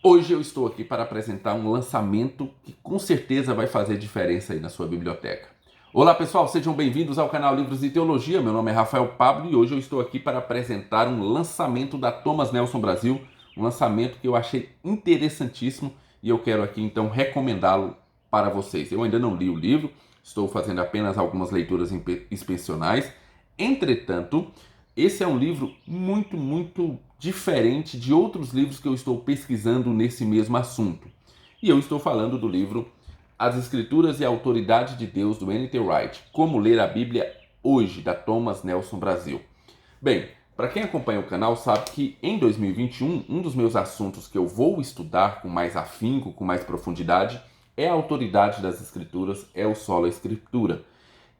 Hoje eu estou aqui para apresentar um lançamento que com certeza vai fazer diferença aí na sua biblioteca. Olá pessoal, sejam bem-vindos ao canal Livros e Teologia. Meu nome é Rafael Pablo e hoje eu estou aqui para apresentar um lançamento da Thomas Nelson Brasil, um lançamento que eu achei interessantíssimo e eu quero aqui então recomendá-lo para vocês. Eu ainda não li o livro, estou fazendo apenas algumas leituras inspecionais. Entretanto, esse é um livro muito diferente de outros livros que eu estou pesquisando nesse mesmo assunto. E eu estou falando do livro As Escrituras e a Autoridade de Deus, do N.T. Wright. Como ler a Bíblia hoje, da Thomas Nelson Brasil. Bem, para quem acompanha o canal sabe que em 2021, um dos meus assuntos que eu vou estudar com mais afinco, com mais profundidade, é a autoridade das Escrituras, é o Sola Escritura.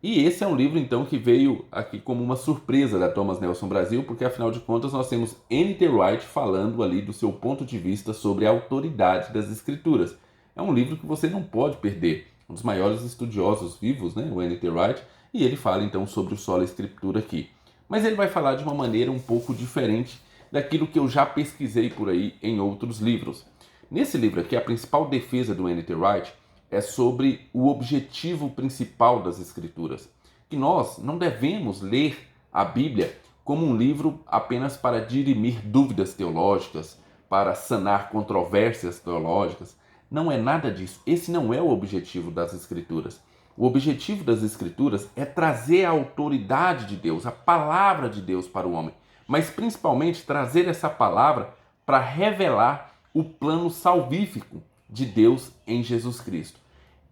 E esse é um livro, então, que veio aqui como uma surpresa da Thomas Nelson Brasil, porque, afinal de contas, nós temos N.T. Wright falando ali do seu ponto de vista sobre a autoridade das Escrituras. É um livro que você não pode perder. Um dos maiores estudiosos vivos, né, o N.T. Wright, e ele fala, então, sobre o Sola Escritura aqui. Mas ele vai falar de uma maneira um pouco diferente daquilo que eu já pesquisei por aí em outros livros. Nesse livro aqui, a principal defesa do N.T. Wright é sobre o objetivo principal das Escrituras. Que nós não devemos ler a Bíblia como um livro apenas para dirimir dúvidas teológicas, para sanar controvérsias teológicas. Não é nada disso. Esse não é o objetivo das Escrituras. O objetivo das Escrituras é trazer a autoridade de Deus, a palavra de Deus para o homem, mas principalmente trazer essa palavra para revelar o plano salvífico de Deus em Jesus Cristo.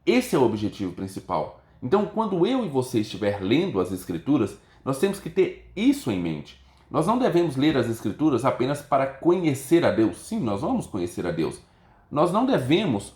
Esse é o objetivo principal. Então, quando eu e você estiver lendo as Escrituras, nós temos que ter isso em mente. Nós não devemos ler as Escrituras apenas para conhecer a Deus. Sim, nós vamos conhecer a Deus. Nós não devemos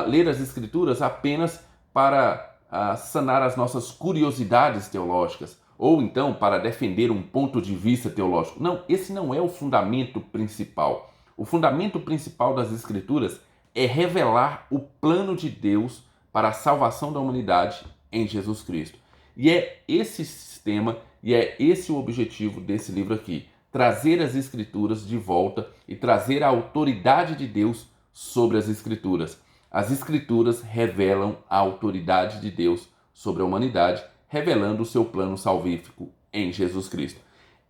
ler as Escrituras apenas para sanar as nossas curiosidades teológicas ou então para defender um ponto de vista teológico. Não, esse não é o fundamento principal. O fundamento principal das Escrituras é revelar o plano de Deus para a salvação da humanidade em Jesus Cristo. E é esse sistema e é esse o objetivo desse livro aqui. Trazer as Escrituras de volta e trazer a autoridade de Deus sobre as Escrituras. As Escrituras revelam a autoridade de Deus sobre a humanidade, revelando o seu plano salvífico em Jesus Cristo.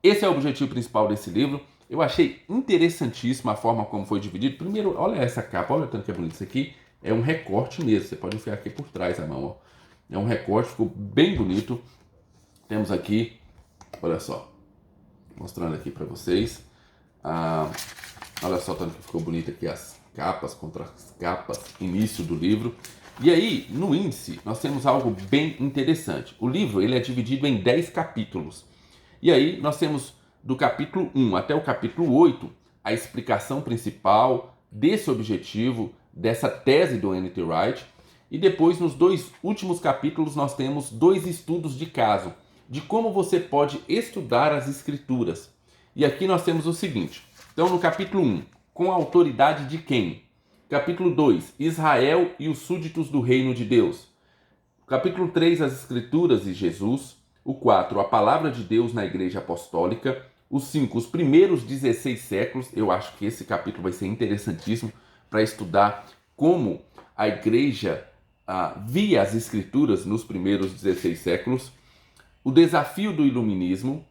Esse é o objetivo principal desse livro. Eu achei interessantíssima a forma como foi dividido. Primeiro, olha essa capa, olha tanto que é bonito isso aqui. É um recorte mesmo, você pode enfiar aqui por trás a mão. Ó. É um recorte, ficou bem bonito. Temos aqui, olha só, mostrando aqui para vocês. Olha só tanto que ficou bonito aqui as capas, contra as capas, início do livro. E aí, no índice, nós temos algo bem interessante. O livro ele é dividido em 10 capítulos. E aí, nós temos do capítulo 1 até o capítulo 8 a explicação principal desse objetivo, dessa tese do N.T. Wright. E depois, nos dois últimos capítulos, nós temos 2 estudos de caso, de como você pode estudar as Escrituras. E aqui nós temos o seguinte. Então, no capítulo 1, com a autoridade de quem? Capítulo 2, Israel e os súditos do reino de Deus. Capítulo 3, as Escrituras e Jesus. O 4, a palavra de Deus na Igreja Apostólica. O 5, os primeiros 16 séculos. Eu acho que esse capítulo vai ser interessantíssimo para estudar como a Igreja via as Escrituras nos primeiros 16 séculos. O desafio do iluminismo.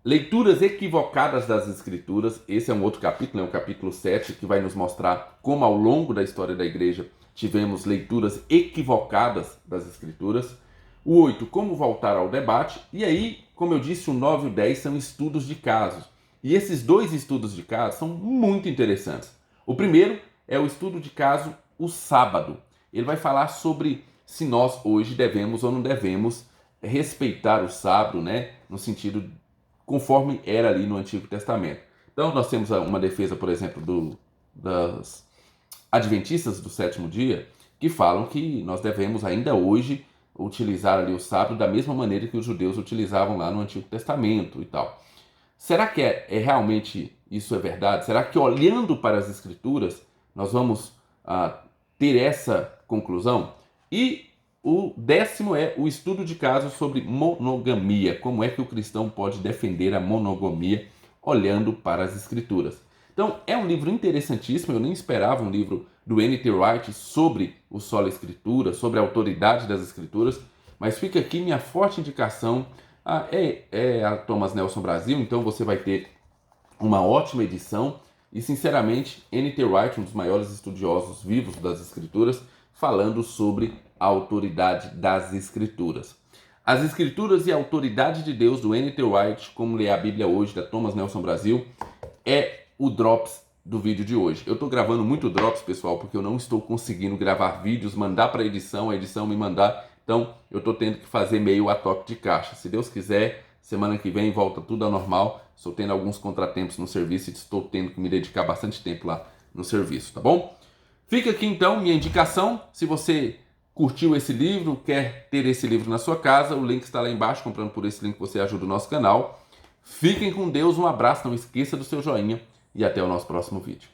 Leituras equivocadas das Escrituras. Esse é um outro capítulo, é o capítulo 7, que vai nos mostrar como ao longo da história da Igreja tivemos leituras equivocadas das Escrituras. O 8, como voltar ao debate. E aí, como eu disse, o 9 e o 10 são estudos de casos. E esses 2 estudos de casos são muito interessantes. O primeiro é o estudo de caso o sábado. Ele vai falar sobre se nós hoje devemos ou não devemos respeitar o sábado, né? No sentido conforme era ali no Antigo Testamento. Então nós temos uma defesa, por exemplo, das adventistas do sétimo dia, que falam que nós devemos ainda hoje utilizar ali o sábado da mesma maneira que os judeus utilizavam lá no Antigo Testamento e tal. Será que realmente isso é verdade? Será que olhando para as Escrituras nós vamos ter essa conclusão? E o 10º é o estudo de casos sobre monogamia. Como é que o cristão pode defender a monogamia olhando para as Escrituras? Então, é um livro interessantíssimo, eu nem esperava um livro do N.T. Wright sobre o Sola Escritura, sobre a autoridade das Escrituras, mas fica aqui minha forte indicação, é a Thomas Nelson Brasil, então você vai ter uma ótima edição e, sinceramente, N.T. Wright, um dos maiores estudiosos vivos das Escrituras, falando sobre a autoridade das Escrituras. As Escrituras e a Autoridade de Deus, do N.T. Wright, como ler a Bíblia hoje, da Thomas Nelson Brasil, é o Drops do vídeo de hoje. Eu estou gravando muito Drops, pessoal, porque eu não estou conseguindo gravar vídeos, mandar para a edição me mandar. Então, eu estou tendo que fazer meio a toque de caixa. Se Deus quiser, semana que vem volta tudo ao normal. Estou tendo alguns contratempos no serviço e estou tendo que me dedicar bastante tempo lá no serviço, tá bom? Fica aqui então minha indicação. Se você curtiu esse livro, quer ter esse livro na sua casa, o link está lá embaixo. Comprando por esse link você ajuda o nosso canal. Fiquem com Deus, um abraço, não esqueça do seu joinha e até o nosso próximo vídeo.